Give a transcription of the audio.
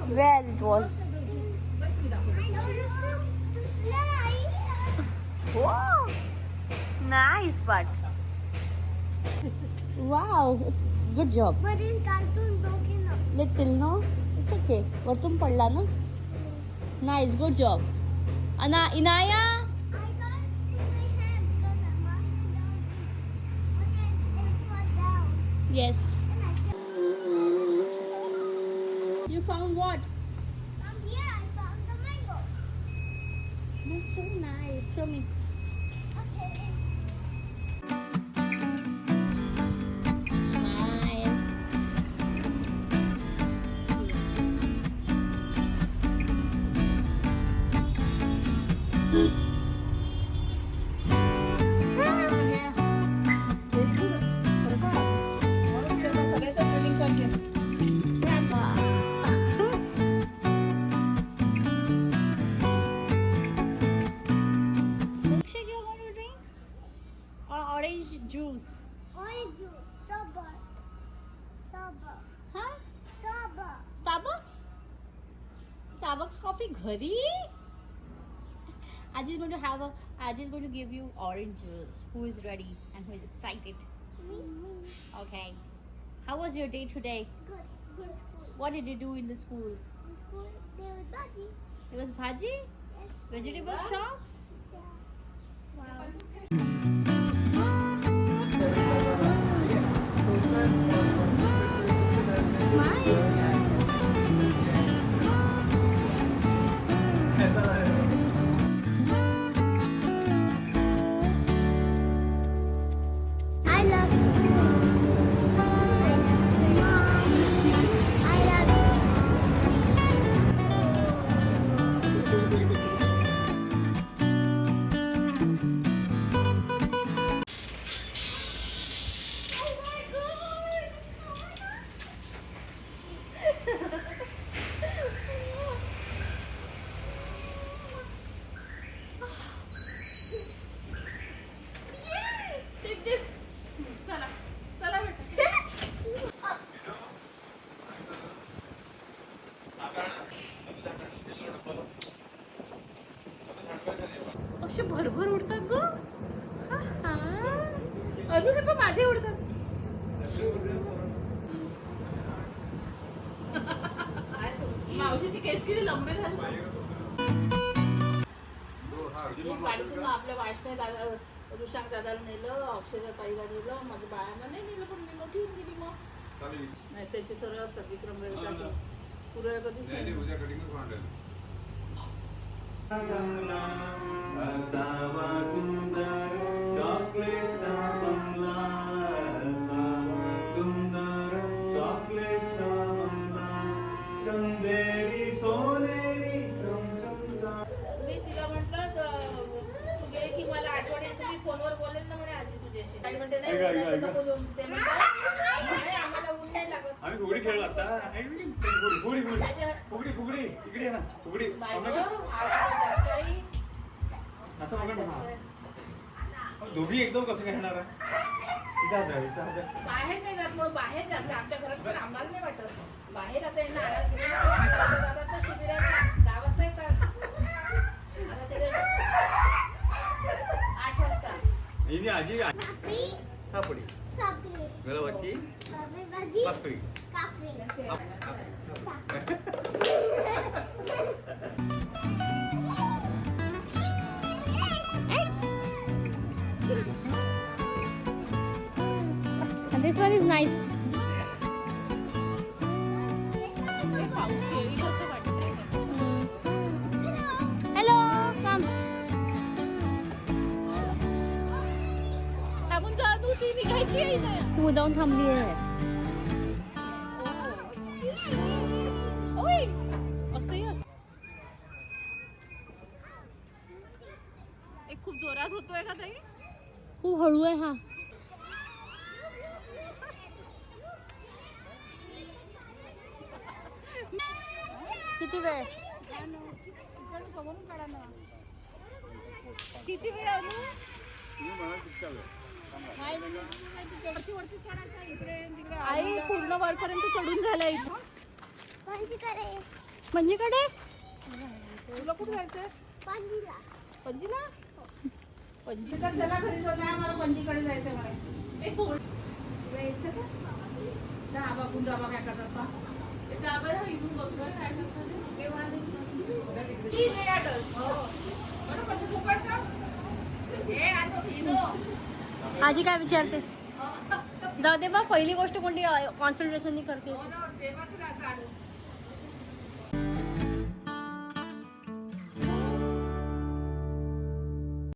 Where it was? Wow, nice part. Wow, it's good job. But this cartoon broken up. Little, no? It's okay. वरतून पडला ना? Nice, good job. Inaya? I can't put my hand because I'm washing down. But then it fall down. Yes. And I can't. You found what? From here I found the mango. That's so nice. Show me. Okay. Smile. Milkshake you want to drink? Or orange juice? Orange juice. Soba. Soba. Huh? Soba. Starbucks? Starbucks coffee घरी? Ajit is going to give you orange juice. Who is ready and who is excited? Me. Okay. How was your day today? Good. Good school. What did you do in the school? In school there was Baji. It was bhaji? Yes. Vegetable shop? Yes. Wow. I love you. I love Take this. चला चला असे भरभर उडतात ग. अजून हे पण माझे उडतात. मावशीची केस किती लंबे झाले. एक गाडीतून आपल्या वाईष्णव दादा ऋषांक दादाला नेलं, अक्षयच्या ताईला नेलं, माझ्या बाळांना नाही नेलं, पण मी मोठी होऊन गेली. मग नाही त्यांचे सरळ असतात विक्रम गणिताचे. पुढे कधीच नाही. असावा सुंदर चॉकलेटचा बंगला, असावा सुंदर चॉकलेटचा बंगला, चंदेरी सोनेरी चमचमचा. मी तिला म्हटलं तू गेले की मला आठवण येते, मी फोनवर बोलेन ना म्हणे आजी तुझ्याशी. काही म्हणते नाही ते म्हणते आम्हाला ऊन नाही लागत. आम्ही फुगडी खेळलो आता. फुगडी फुगडी फुगडी इकडे ये ना. फुगडी असं बघा ना. दोघी एकदम कसं खेळणार आहे. बाहेर नाही जात, मग बाहेर जात आमच्या घरात पण आम्हाला नाही वाटत. बाहेर आता यांना आणायला शिबिरात 10 वाजता येतात. आता ते 8 वाजता. हिने आजी Capri. थापडी Chocolate. गलवाची Capri Baji. पाकळी. Capri. And this one is nice. Hello, come. तू मुद्दाम थांबली आहे. एक खूप जोरात होतोय का ताई? खूप हळू आहे हा. किती वेळ? किती वेळ आलो? आई पूर्ण वरपर्यंत चढून झालंय. भाजी करे. पणजीकडे तुला कुठे जायचंय पंजीला. पणजीला पणजीला चला घरी जाऊ नाही मला पणजीकडे जायचंय म्हणे तुला येतं का जा आबा गुंडा आबा काय करतात इथून बघतोय काय करतात कसं झोपायचं हे आता हिनो आजी काय विचारते जाऊ दे बा पहिली गोष्ट कोणती कॉन्सन्ट्रेशन करते तेव्हा तुला असं आलं